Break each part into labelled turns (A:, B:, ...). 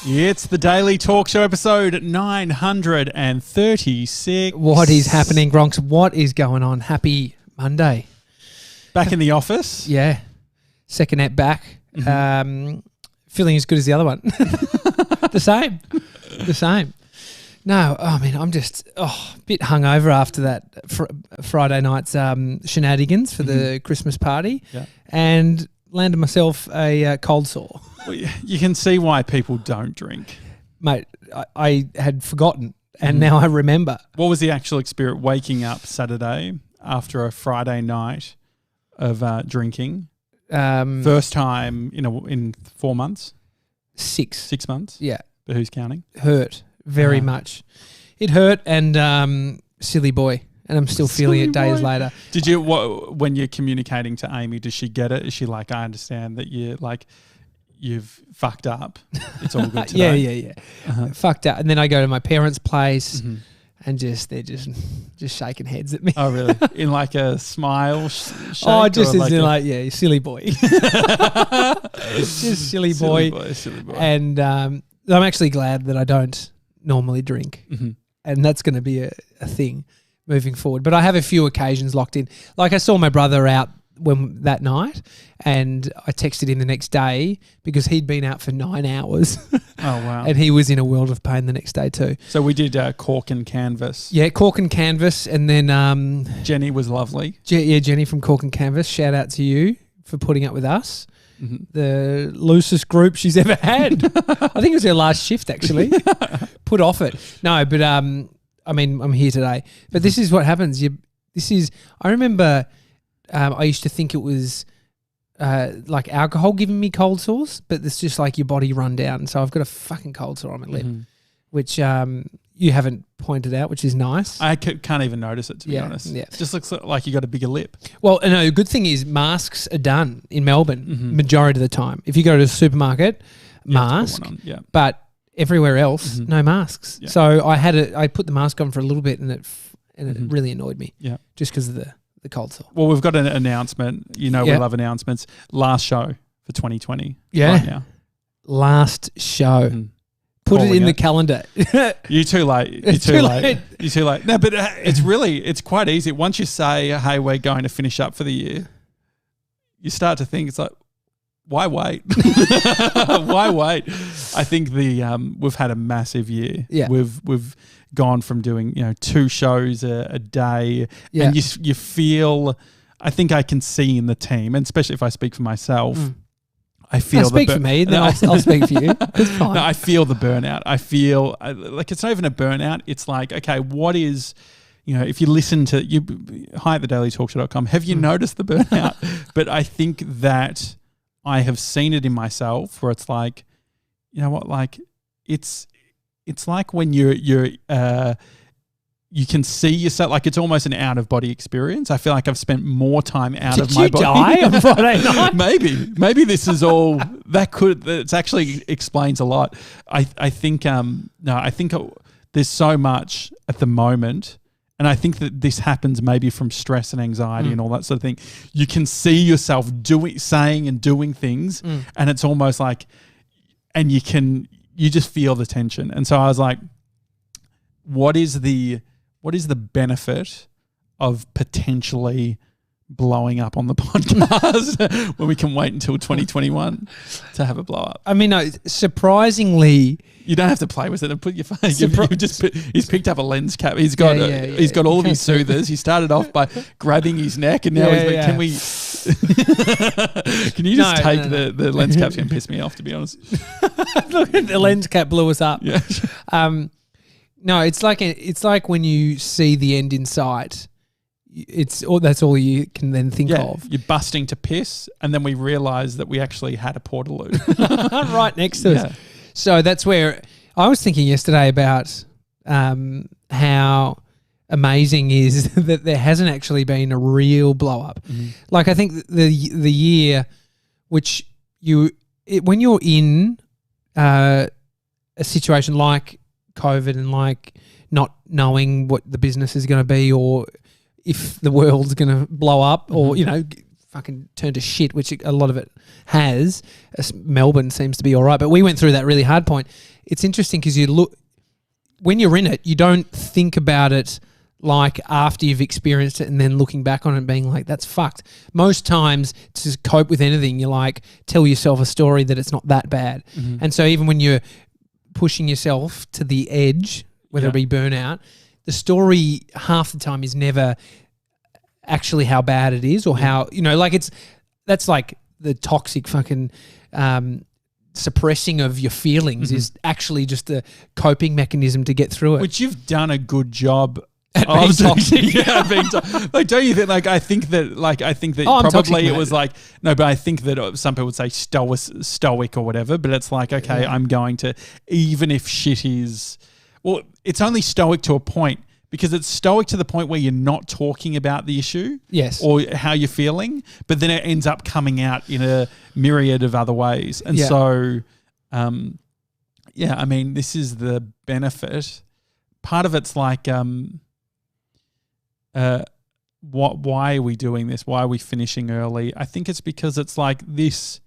A: It's the Daily Talk Show episode 936.
B: What is happening, Gronks? What is going on? Happy Monday.
A: Back in the office?
B: Yeah. Second app back. Mm-hmm. Feeling as good as the other one. The same. No, I mean, I'm just a bit hungover after that Friday night's shenanigans for the Christmas party, and landed myself a cold sore.
A: Well, you can see why people don't drink.
B: Mate, I had forgotten, and now I remember.
A: What was the actual experience waking up Saturday after a Friday night of drinking? First time in 4 months? 6 months?
B: Yeah.
A: But who's counting?
B: Hurt very much. It hurt, and silly boy. And I'm still feeling it days later.
A: Did you, when you're communicating to Amy, does she get it? Is she like, I understand that you've fucked up. It's all good today.
B: Yeah. Fucked up. And then I go to my parents' place and they're just shaking heads at me.
A: Oh, really? In like a smile shake?
B: Oh, just as in you silly boy. Just silly boy.
A: Silly boy.
B: And I'm actually glad that I don't normally drink. Mm-hmm. And that's going to be a thing moving forward. But I have a few occasions locked in. Like I saw my brother out that night, and I texted him the next day because he'd been out for 9 hours.
A: Oh, wow.
B: And he was in a world of pain the next day too.
A: So we did cork and canvas.
B: Yeah, cork and canvas. And then
A: Jenny was lovely.
B: Jenny from Cork and Canvas. Shout out to you for putting up with us. Mm-hmm. The loosest group she's ever had. I think it was her last shift actually. Put off it. No, but I mean, I'm here today. But this is what happens. I remember I used to think it was like alcohol giving me cold sores, but it's just like your body run down. So I've got a fucking cold sore on my lip, which you haven't pointed out, which is nice.
A: I can't even notice it, to be honest. Yeah. It just looks like you got a bigger lip.
B: Well, no, the good thing is masks are done in Melbourne majority of the time. If you go to the supermarket, mask, but everywhere else, no masks. Yeah. So I put the mask on for a little bit, and it really annoyed me. Yeah, just because of the cold sore.
A: Well, we've got an announcement. We love announcements. Last show for 2020.
B: Yeah,
A: right now.
B: Last show. Put it in the calendar.
A: You're too late. You're too late. No, but it's quite easy. Once you say, hey, we're going to finish up for the year, you start to think it's like, why wait? Why wait? I think we've had a massive year. Yeah. We've gone from doing 2 shows a day, and you feel. I think I can see in the team, and especially if I speak for myself, I feel.
B: Speak for me, then I'll speak for you. It's fine.
A: No, I feel the burnout. I feel like it's not even a burnout. It's like, okay, what is? If you listen to hi at thedailytalkshow.com, have you noticed the burnout? But I think that I have seen it in myself where it's like, you know what, like it's like when you can see yourself, like it's almost an out of body experience. I feel like I've spent more time out of my body.
B: Did you die on Friday night?
A: Maybe this is all it actually explains a lot. I think there's so much at the moment. And I think that this happens maybe from stress and anxiety and all that sort of thing. You can see yourself saying and doing things, and it's almost like, and you just feel the tension. And so I was like, what is the benefit of potentially blowing up on the podcast when we can wait until 2021 to have a blow up?
B: I mean, no, surprisingly,
A: you don't have to play with it and put your phone. He's picked up a lens cap. He's got he's got all of his soothers. He started off by grabbing his neck, and now he's like, can we? Can you just take the lens cap's going to piss me off, to be honest.
B: Look, the lens cap blew us up.
A: Yeah.
B: No, it's like when you see the end in sight. That's all you can then think of.
A: You're busting to piss, and then we realise that we actually had a portaloo
B: right next to us. So that's where I was thinking yesterday about how amazing is that there hasn't actually been a real blow up. Like I think the year which when you're in a situation like COVID and like not knowing what the business is going to be, or if the world's going to blow up, or fucking turned to shit, which a lot of it has. Melbourne seems to be all right, but we went through that really hard point. It's interesting because when you're in it, you don't think about it like after you've experienced it and then looking back on it and being like, that's fucked. Most times to cope with anything, you like tell yourself a story that it's not that bad. Mm-hmm. And so even when you're pushing yourself to the edge, whether it be burnout, the story half the time is never actually how bad it is or how, that's like the toxic fucking suppressing of your feelings is actually just a coping mechanism to get through it.
A: Which you've done a good job
B: at being toxic.
A: Like, don't you think? Like, I think that probably it was like no, but I think that some people would say stoic or whatever. But it's like, okay, I'm going to, even if shit is, well, it's only stoic to a point because it's stoic to the point where you're not talking about the issue,
B: yes,
A: or how you're feeling, but then it ends up coming out in a myriad of other ways, and so, I mean, this is the benefit. Part of it's like, why are we doing this? Why are we finishing early? I think it's because it's like this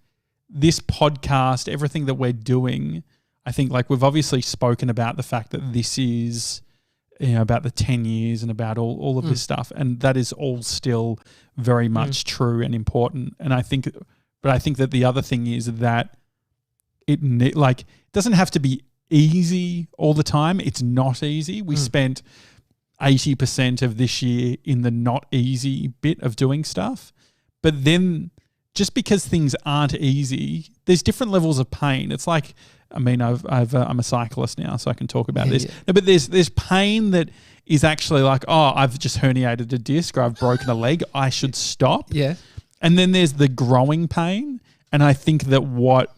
A: podcast, everything that we're doing, I think like we've obviously spoken about the fact that this is, about the 10 years and about all of this stuff. And that is all still very much true and important. And I think that the other thing is that it doesn't have to be easy all the time. It's not easy. We spent 80% of this year in the not easy bit of doing stuff. But then just because things aren't easy, there's different levels of pain. It's like, I mean, I'm a cyclist now, so I can talk about this. Yeah. No, but there's pain that is actually like, oh, I've just herniated a disc or I've broken a leg. I should stop.
B: Yeah.
A: And then there's the growing pain. And I think that what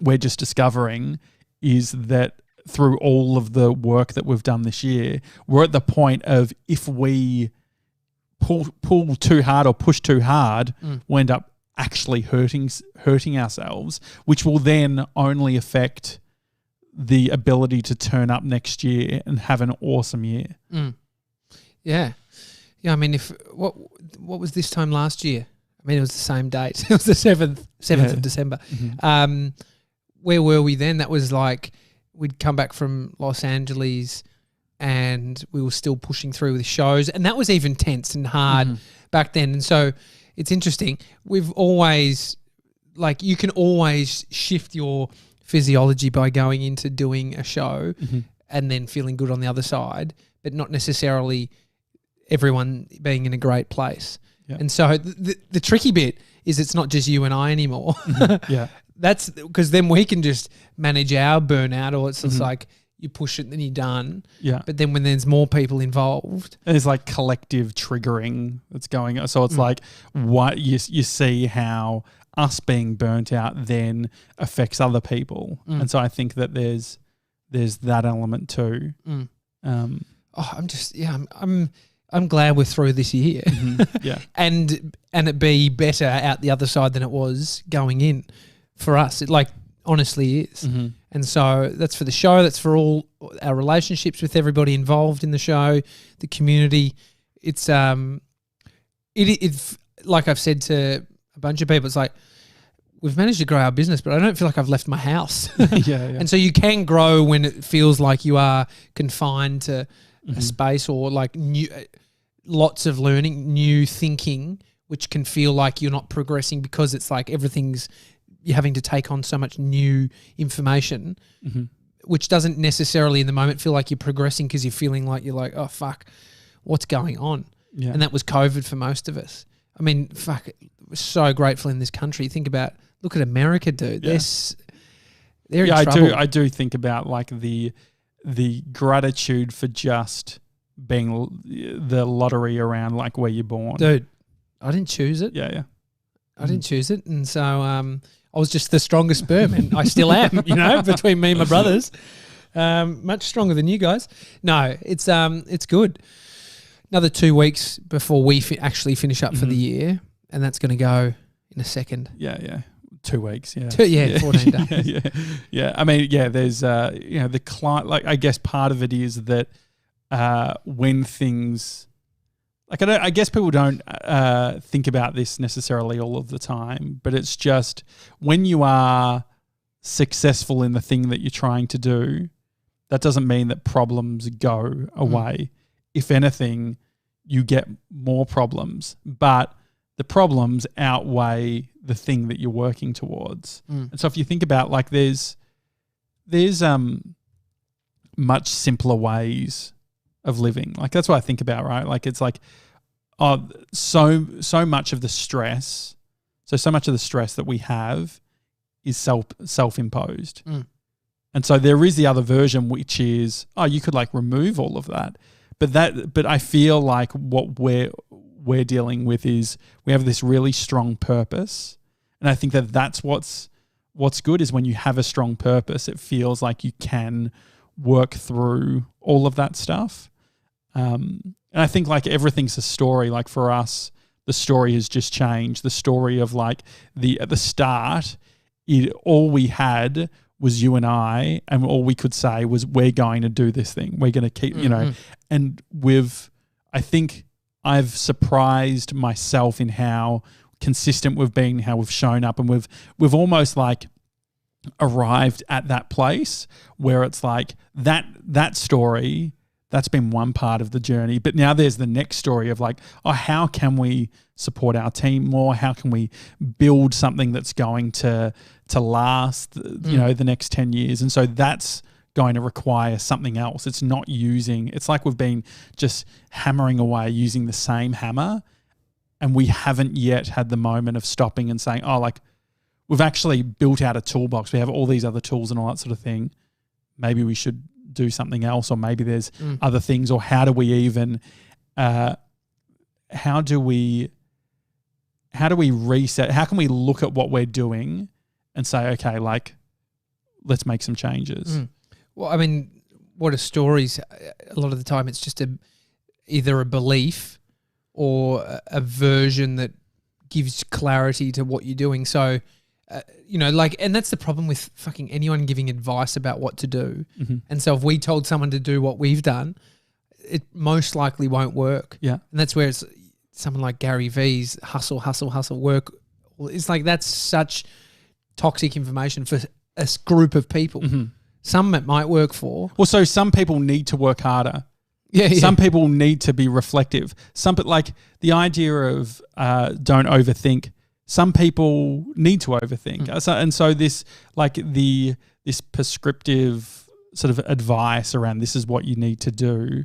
A: we're just discovering is that through all of the work that we've done this year, we're at the point of if we pull too hard or push too hard, we'll end up actually hurting ourselves, which will then only affect the ability to turn up next year and have an awesome year.
B: Yeah. I mean, what was this time last year? I mean, it was the same date. It was the 7th of December. Mm-hmm. Where were we then? That was like we'd come back from Los Angeles and we were still pushing through with shows, and that was even tense and hard back then. And so it's interesting. We've always, like, you can always shift your physiology by going into doing a show and then feeling good on the other side, but not necessarily everyone being in a great place. Yeah. And so the tricky bit is it's not just you and I anymore.
A: Yeah.
B: That's because then we can just manage our burnout, or it's just like you push it and then you're done.
A: Yeah.
B: But then when there's more people involved,
A: there's like collective triggering that's going on. So it's like what you see how us being burnt out then affects other people. And so I think that there's that element too.
B: I'm glad we're through this year.
A: Yeah.
B: and it be better out the other side than it was going in for us. It like honestly is. And so that's for the show. That's for all our relationships with everybody involved in the show, the community. It's like I've said to a bunch of people, it's like we've managed to grow our business, but I don't feel like I've left my house.
A: Yeah.
B: And so you can grow when it feels like you are confined to a space or like lots of learning, new thinking, which can feel like you're not progressing because it's like you're having to take on so much new information, which doesn't necessarily in the moment feel like you're progressing because you're feeling like you're like, oh, fuck, what's going on? Yeah. And that was COVID for most of us. I mean, fuck, we're so grateful in this country. Look at America, dude. Yeah. They're in trouble.
A: I do think about like the gratitude for just being the lottery around like where you're born.
B: Dude, I didn't choose it.
A: Yeah.
B: I didn't choose it. And so I was just the strongest sperm, and I still am, between me and my brothers. Much stronger than you guys. No, it's good. Another 2 weeks before we actually finish up for the year, and that's going to go in a second.
A: Yeah. 2 weeks, yeah.
B: 14 days.
A: Yeah. I mean, there's, the client, like, I guess part of it is that when things, like I guess people don't think about this necessarily all of the time, but it's just when you are successful in the thing that you're trying to do, that doesn't mean that problems go away. If anything, you get more problems, but the problems outweigh the thing that you're working towards. And so if you think about like there's much simpler ways of living. Like that's what I think about, right? Like it's like so much of the stress that we have is self-imposed. And so there is the other version, which is, you could like remove all of that. But I feel like what we're dealing with is we have this really strong purpose. And I think that that's what's good is when you have a strong purpose, it feels like you can work through all of that stuff. And I think like everything's a story. Like for us, the story has just changed. The story of like at the start, all we had was you and I, and all we could say was we're going to do this thing. We're going to keep, and I think I've surprised myself in how consistent we've been, how we've shown up, and we've almost like arrived at that place where it's like that story, that's been one part of the journey. But now there's the next story of like, how can we support our team more? How can we build something that's going to last, the next 10 years? And so that's going to require something else. It's like we've been just hammering away using the same hammer, and we haven't yet had the moment of stopping and saying, we've actually built out a toolbox. We have all these other tools and all that sort of thing. Maybe we should do something else, or maybe there's other things, or how do we even, how do we reset? How can we look at what we're doing and say, okay, like, let's make some changes?
B: Well, I mean, what are stories? A lot of the time it's just either a belief or a version that gives clarity to what you're doing. So, and that's the problem with fucking anyone giving advice about what to do. And so if we told someone to do what we've done, it most likely won't work. Yeah. And that's where it's someone like Gary V's hustle, work. It's like that's such toxic information for a group of people. Some it might work for.
A: Well, so some people need to work harder.
B: Yeah.
A: Some people need to be reflective. Like the idea of don't overthink. Some people need to overthink. And so this like this prescriptive sort of advice around this is what you need to do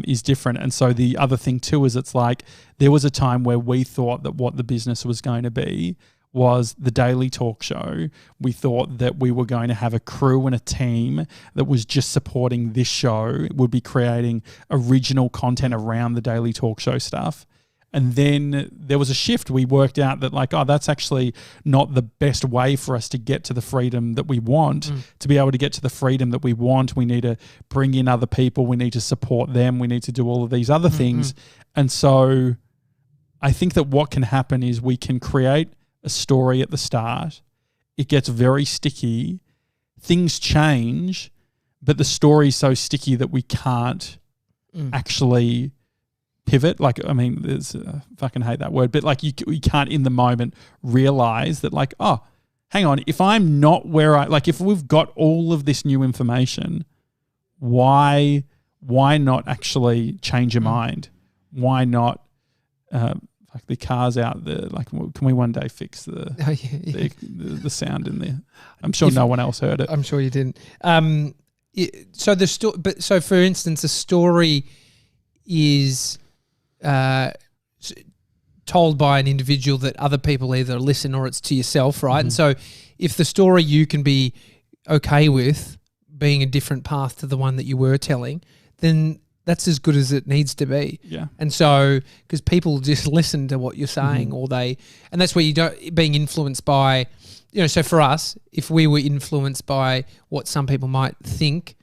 A: is different. And so the other thing too is it's like there was a time where we thought that what the business was going to be was the daily talk show. We thought that we were going to have a crew and a team that was just supporting this show, would be creating original content around the daily talk show stuff. And then there was a shift. We worked out that like, that's actually not the best way for us to get to the freedom that we want. To be able to get to the freedom that we want, we need to bring in other people. We need to support them. We need to do all of these other things. And so I think that what can happen is we can create a story at the start. It gets very sticky. Things change, but the story is so sticky that we can't actually pivot. Like, I mean, I fucking hate that word, but like you can't in the moment realize that like, hang on, if I'm not where if we've got all of this new information, why not actually change your mind? Why not, like the car's out there, like can we one day fix the sound in there? I'm sure no one else heard it.
B: I'm sure you didn't. So for instance, a story is told by an individual that other people either listen or it's to yourself, right? And so if the story you can be okay with being a different path to the one that you were telling, then that's as good as it needs to be.
A: Yeah.
B: And so, because people just listen to what you're saying and that's where you don't, being influenced by, so for us, if we were influenced by what some people might think,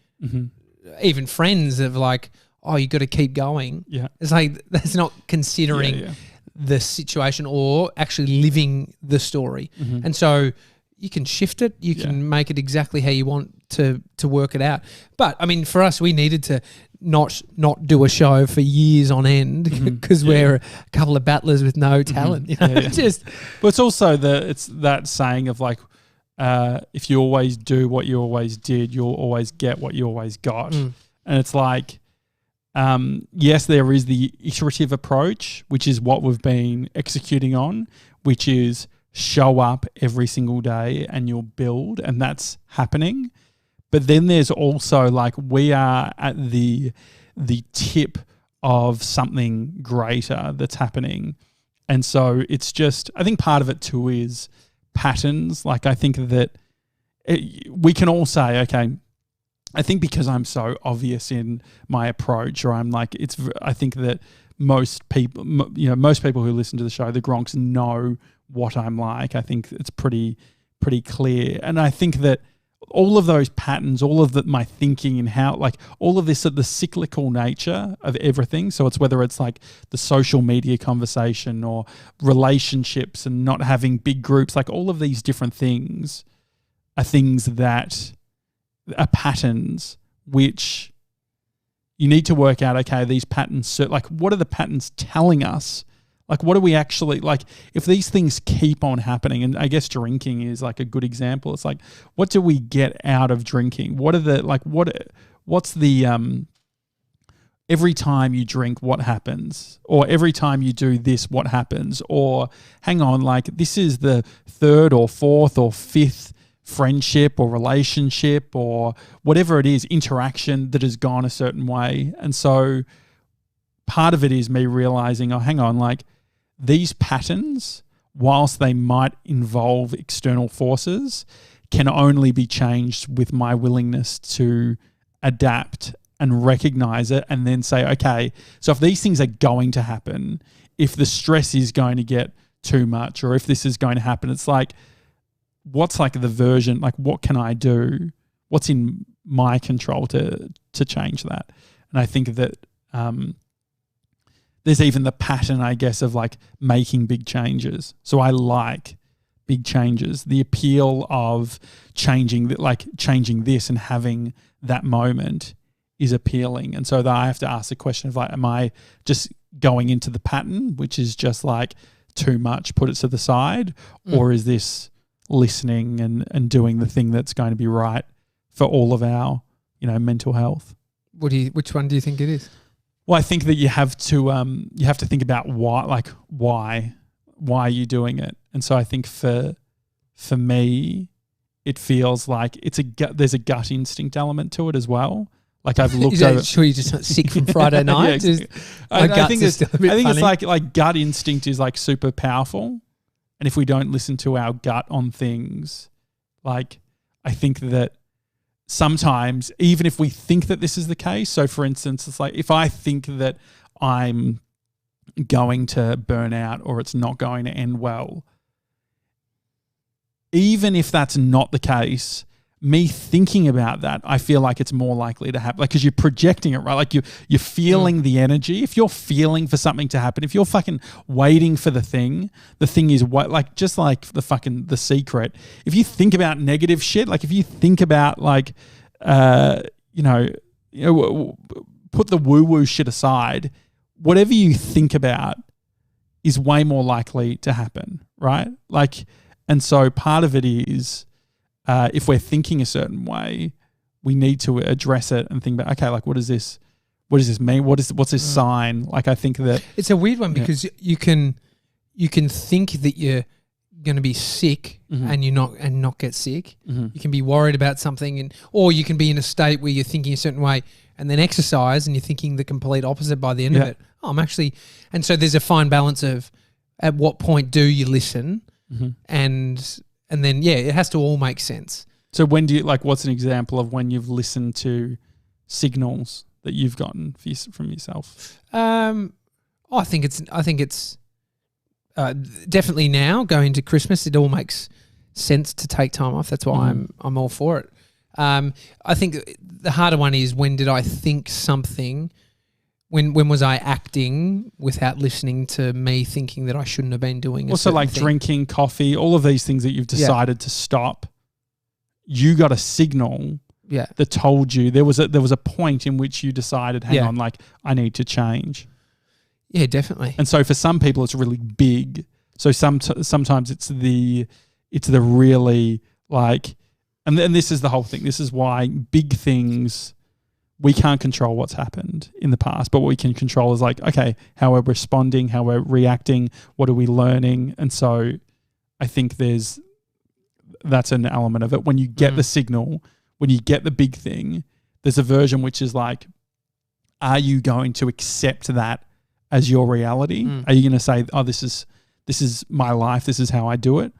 B: even friends of like, you got to keep going. Yeah. It's like, that's not considering the situation or actually living the story. And so you can shift it. You can make it exactly how you want to work it out. But I mean, for us, we needed to not do a show for years on end because we're a couple of battlers with no talent. You know?
A: But it's also it's that saying of like, if you always do what you always did, you'll always get what you always got. And it's like, yes, there is the iterative approach, which is what we've been executing on, which is show up every single day and you'll build, and that's happening. But then there's also like we are at the tip of something greater that's happening. And so it's just, I think part of it too is patterns. Like I think that we can all say, okay, I think because I'm so obvious in my approach, or I'm like, I think that most people who listen to the show, the Gronks, know what I'm like. I think it's pretty clear. And I think that all of those patterns, all of my thinking and how, like all of this, the cyclical nature of everything. So it's whether it's like the social media conversation or relationships and not having big groups, like all of these different things are things that are patterns which you need to work out, okay, these patterns, like what are the patterns telling us? Like what do we actually, like if these things keep on happening, and I guess drinking is like a good example. It's like, what do we get out of drinking? What are the, like, what's the, every time you drink, what happens? Or every time you do this, what happens? Or hang on, like this is the third or fourth or fifth friendship or relationship or whatever it is, interaction that has gone a certain way. And so part of it is me realizing, oh, hang on, like these patterns, whilst they might involve external forces, can only be changed with my willingness to adapt and recognize it and then say, okay, so if these things are going to happen, if the stress is going to get too much, or if this is going to happen, it's like, what's like the version, like what can I do? What's in my control to change that? And I think that there's even the pattern, I guess, of like making big changes. So I like big changes. The appeal of changing this and having that moment is appealing. And so I have to ask the question of like, am I just going into the pattern, which is just like too much, put it to the side, or is this listening and doing the thing that's going to be right for all of our, mental health?
B: Which one do you think it is?
A: Well, I think that you have to think about why are you doing it? And so I think for me, it feels like there's a gut instinct element to it as well. Like I've looked over.
B: Sure, you're just not sick from Friday night.
A: Yeah, I think it's like gut instinct is like super powerful, and if we don't listen to our gut on things, like I think that sometimes, even if we think that this is the case, so for instance, it's like if I think that I'm going to burn out or it's not going to end well, even if that's not the case, me thinking about that, I feel like it's more likely to happen. Like, because you're projecting it, right? Like you're feeling the energy. If you're feeling for something to happen, if you're fucking waiting for the thing is what, like, just like The Secret. If you think about negative shit, like if you think about like, put the woo-woo shit aside, whatever you think about is way more likely to happen, right? Like, and so part of it is, if we're thinking a certain way, we need to address it and think about, okay, like what does this mean? What's this sign? Like I think that
B: it's a weird one because you can think that you're going to be sick and not get sick. You can be worried about something, or you can be in a state where you're thinking a certain way and then exercise and you're thinking the complete opposite by the end of it. Oh, I'm actually, and so there's a fine balance of at what point do you listen and then, it has to all make sense.
A: So when do you, like, what's an example of when you've listened to signals that you've gotten from yourself?
B: I think it's definitely now going to Christmas, it all makes sense to take time off. That's why I'm all for it. I think the harder one is, when did I think something? When was I acting without listening to me thinking that I shouldn't have been doing?
A: Also, like
B: thing?
A: Drinking, coffee, all of these things that you've decided to stop. You got a signal that told you there was a point in which you decided, hang on, like I need to change.
B: Yeah, definitely.
A: And so for some people it's really big. So sometimes it's the really like, and this is the whole thing. This is why big things, we can't control what's happened in the past, but what we can control is like, okay, how we're responding, how we're reacting, what are we learning? And so I think that's an element of it. When you get the signal, when you get the big thing, there's a version which is like, are you going to accept that as your reality? Are you going to say, oh, this is my life, this is how I do it?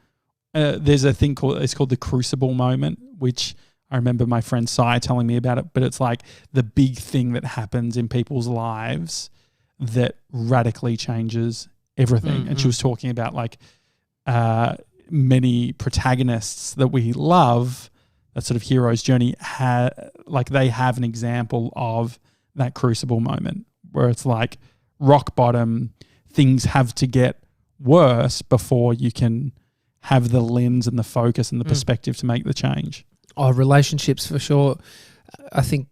A: There's a thing called the crucible moment, which I remember my friend Sai telling me about it, but it's like the big thing that happens in people's lives that radically changes everything. And she was talking about like many protagonists that we love, that sort of hero's journey, they have an example of that crucible moment where it's like rock bottom, things have to get worse before you can have the lens and the focus and the perspective to make the change.
B: Oh, relationships for sure. I think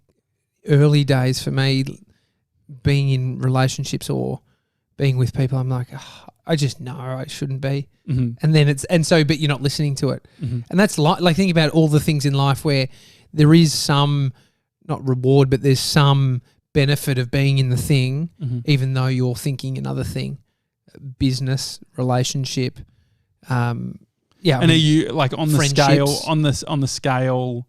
B: early days for me, being in relationships or being with people, I'm like, oh, I just know I shouldn't be. And then but you're not listening to it. And that's like think about all the things in life where there is some, not reward, but there's some benefit of being in the thing, even though you're thinking another thing. Business, relationship, and are you like on the scale,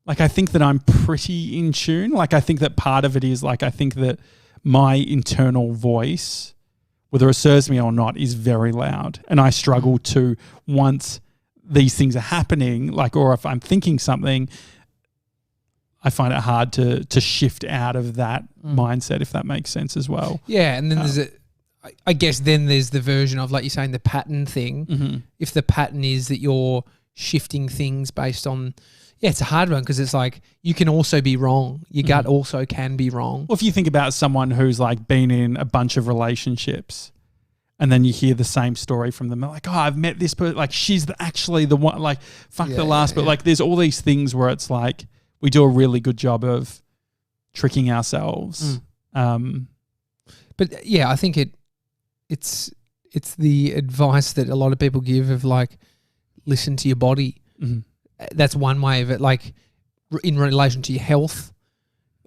B: like I think that I'm pretty in tune. Like I think that part of it is like I think that my internal voice, whether it serves me or not, is very loud. And I struggle to, once these things are happening, like, or if I'm thinking something, I find it hard to shift out of that mindset, if that makes sense as well. Yeah, and then I guess then there's the version of, like you're saying, the pattern thing. If the pattern is that you're shifting things based on, it's a hard one because it's like you can also be wrong. Your gut also can be wrong.
A: Well, if you think about someone who's like been in a bunch of relationships and then you hear the same story from them, like, oh, I've met this person, like she's actually the one, like fuck the last, but like there's all these things where it's like we do a really good job of tricking ourselves.
B: But yeah, I think it's the advice that a lot of people give of like, listen to your body. That's one way of it, like in relation to your health,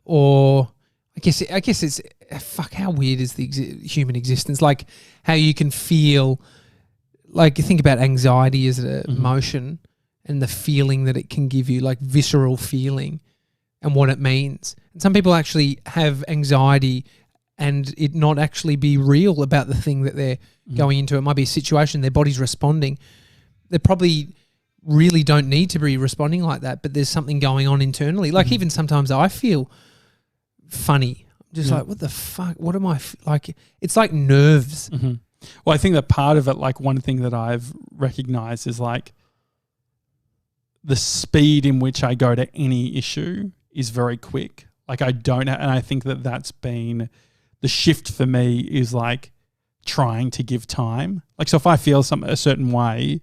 B: or I guess it's how weird is the human existence? Like how you can feel, like you think about anxiety as an emotion and the feeling that it can give you, like visceral feeling and what it means. And some people actually have anxiety and it not actually be real about the thing that they're going into. It might be a situation, their body's responding. They probably really don't need to be responding like that, but there's something going on internally. Like even sometimes I feel funny. I'm just like, what the fuck? What am I like? It's like nerves.
A: Well, I think that part of it, like one thing that I've recognized is like the speed in which I go to any issue is very quick. Like I don't, and I think that that's been the shift for me, is like trying to give time. Like, so if I feel a certain way,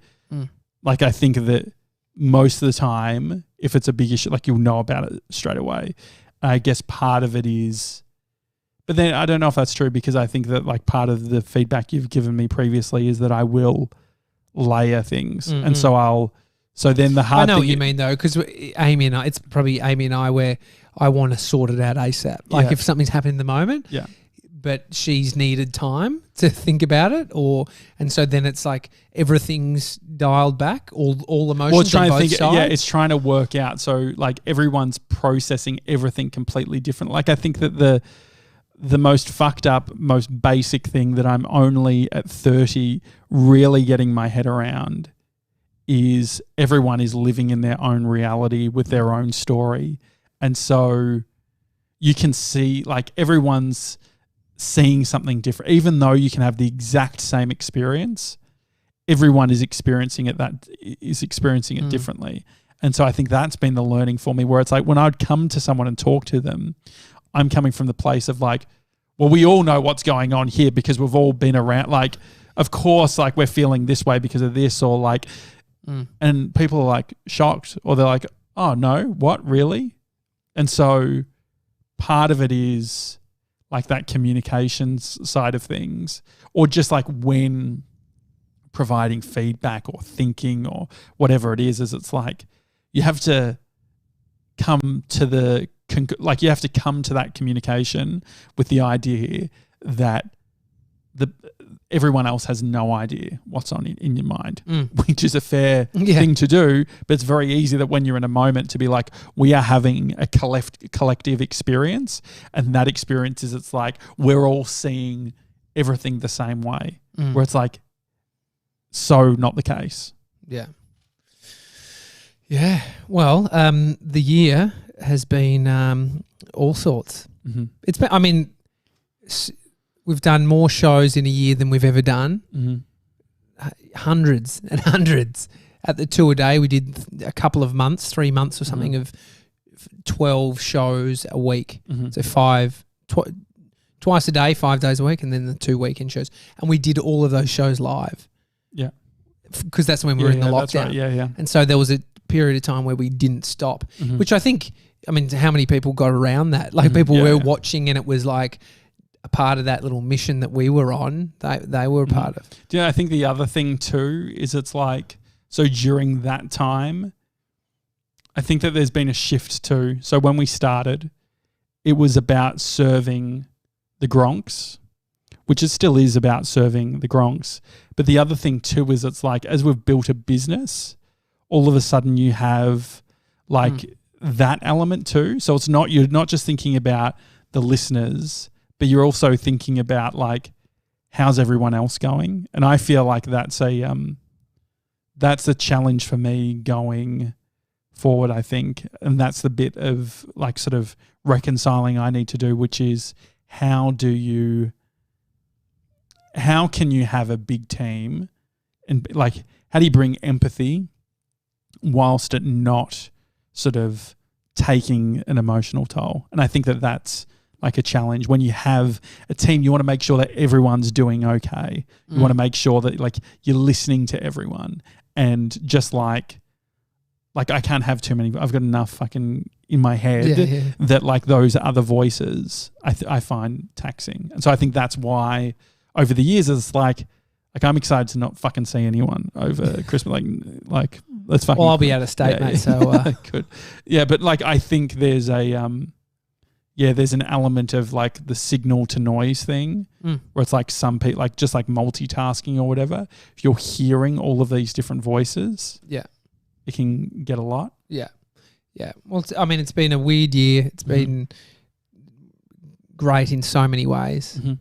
A: like I think that most of the time, if it's a big issue, like you'll know about it straight away. I guess part of it is, but then I don't know if that's true, because I think that like part of the feedback you've given me previously is that I will layer things. And so then the hard thing.
B: I know what you mean though, because Amy and I, it's probably Amy and I where I want to sort it out ASAP. Like if something's happening in the moment. But she's needed time to think about it, and so then it's like everything's dialed back, all emotions on both sides.
A: Yeah, it's trying to work out. So like everyone's processing everything completely different. Like I think that the most fucked up, most basic thing that I'm only at 30 really getting my head around is everyone is living in their own reality with their own story, and so you can see like everyone's seeing something different. Even though you can have the exact same experience, everyone is experiencing it differently. And so I think that's been the learning for me, where it's like when I'd come to someone and talk to them, I'm coming from the place of like, well, we all know what's going on here because we've all been around. Like, of course, like we're feeling this way because of this, or like, and people are like shocked, or they're like, oh no, what, really? And so part of it is like that communications side of things, or just like when providing feedback or thinking or whatever it is it's like you have to come to that communication with the idea that everyone else has no idea what's on in your mind, which is a fair thing to do. But it's very easy that when you're in a moment to be like, we are having a collective experience, and that experience is it's like we're all seeing everything the same way, where it's like, so not the case.
B: Yeah. Yeah. Well, the year has been all sorts. Mm-hmm. It's been, I mean, we've done more shows in a year than we've ever done. Mm-hmm. Hundreds and hundreds. At the 2 a day, we did a couple of months, 3 months or something, of 12 shows a week. Mm-hmm. So twice a day, 5 days a week, and then the 2 weekend shows. And we did all of those shows live.
A: Yeah.
B: Because that's when we were in the lockdown.
A: That's right. Yeah.
B: And so there was a period of time where we didn't stop, which I think, I mean, how many people got around that? Like people were watching, and it was like a part of that little mission that we were on, they were a part of.
A: Yeah, I think the other thing too is it's like, so during that time, I think that there's been a shift too. So when we started, it was about serving the Gronks, which it still is about serving the Gronks. But the other thing too is it's like, as we've built a business, all of a sudden you have like that element too. So it's not, you're not just thinking about the listeners, but you're also thinking about like, how's everyone else going? And I feel like that's a challenge for me going forward, I think. And that's the bit of like sort of reconciling I need to do, which is how can you have a big team, and like, how do you bring empathy whilst it not sort of taking an emotional toll? And I think that that's like a challenge. When you have a team, you want to make sure that everyone's doing okay. You want to make sure that like you're listening to everyone, and just like I can't have too many. I've got enough fucking in my head that like those other voices I find taxing. And so I think that's why over the years it's like I'm excited to not fucking see anyone over Christmas. Like let's fucking.
B: Well, I'll be out of state, mate. So
A: good. Yeah, but like I think there's there's an element of like the signal to noise thing where it's like some people like just like multitasking or whatever. If you're hearing all of these different voices, it can get a lot.
B: Yeah. Yeah. Well, I mean, it's been a weird year. It's been great in so many ways. Mm-hmm.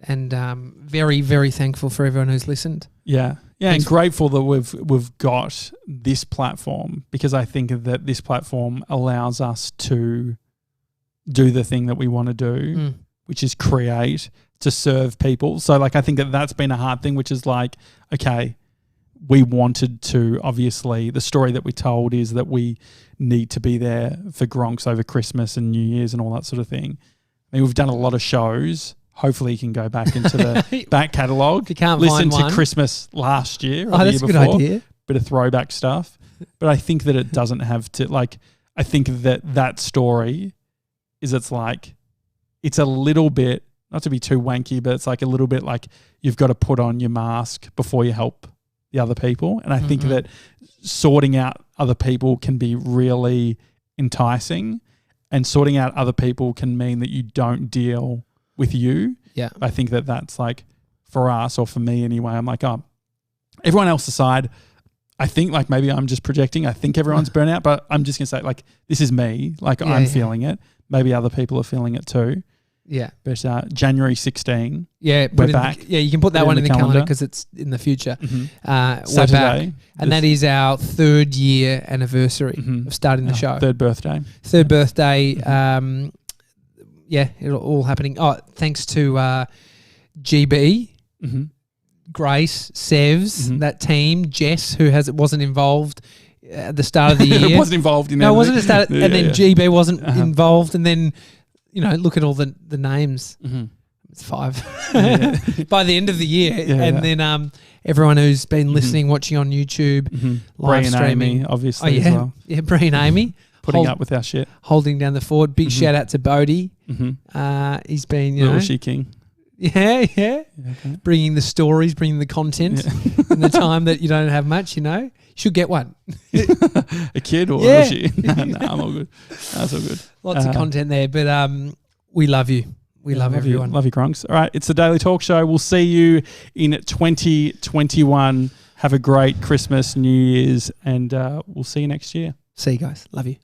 B: And very, very thankful for everyone who's listened.
A: Yeah. Yeah, and grateful that we've got this platform, because I think that this platform allows us to do the thing that we want to do, which is create to serve people. So like I think that that's been a hard thing, which is like, okay, we wanted to, obviously the story that we told is that we need to be there for Gronks over Christmas and New Year's and all that sort of thing. I mean, we've done a lot of shows. Hopefully you can go back into the back catalogue.
B: If you can't
A: listen
B: find
A: to
B: one.
A: Christmas last year or the
B: that's
A: year
B: a
A: before.
B: good idea.
A: Bit of throwback stuff. But I think that it doesn't have to, like, I think that story is it's a little bit, not to be too wanky, but it's like a little bit like you've got to put on your mask before you help the other people. And I think that sorting out other people can be really enticing, and sorting out other people can mean that you don't deal with you.
B: Yeah.
A: I think that that's like, for us, or for me anyway, I'm like, oh, everyone else aside, I think like maybe I'm just projecting. I think everyone's burnt out, but I'm just going to say like, this is me. Like I'm feeling it. Maybe other people are feeling it too.
B: Yeah.
A: But January 16.
B: Yeah.
A: We're back.
B: You can put that one in the calendar because it's in the future.
A: Mm-hmm.
B: We're back. And that is our 3rd year anniversary of starting the show.
A: 3rd birthday.
B: 3rd birthday. It'll all happening. Oh, thanks to GB, Grace, Sevs, that team, Jess, who wasn't involved at the start of the year.
A: Wasn't involved in
B: No, it wasn't at the start, and then GB wasn't involved, and then, look at all the names. It's 5 by the end of the year. Then everyone who's been listening, watching on YouTube, live
A: Bree and
B: streaming.
A: Amy, obviously, as well.
B: Yeah, Bree and Amy.
A: Putting up with our shit.
B: Holding down the fort. Big shout out to Bodie. He's been,
A: Little She King.
B: Yeah.
A: Okay.
B: Bringing the stories, bringing the content in the time that you don't have much, You should get one.
A: A kid or a little she? No, I'm all good. That's all good.
B: Lots of content there, but we love you. We love everyone.
A: Love you, Gronks. All right, it's the Daily Talk Show. We'll see you in 2021. Have a great Christmas, New Year's, and we'll see you next year.
B: See you guys. Love you.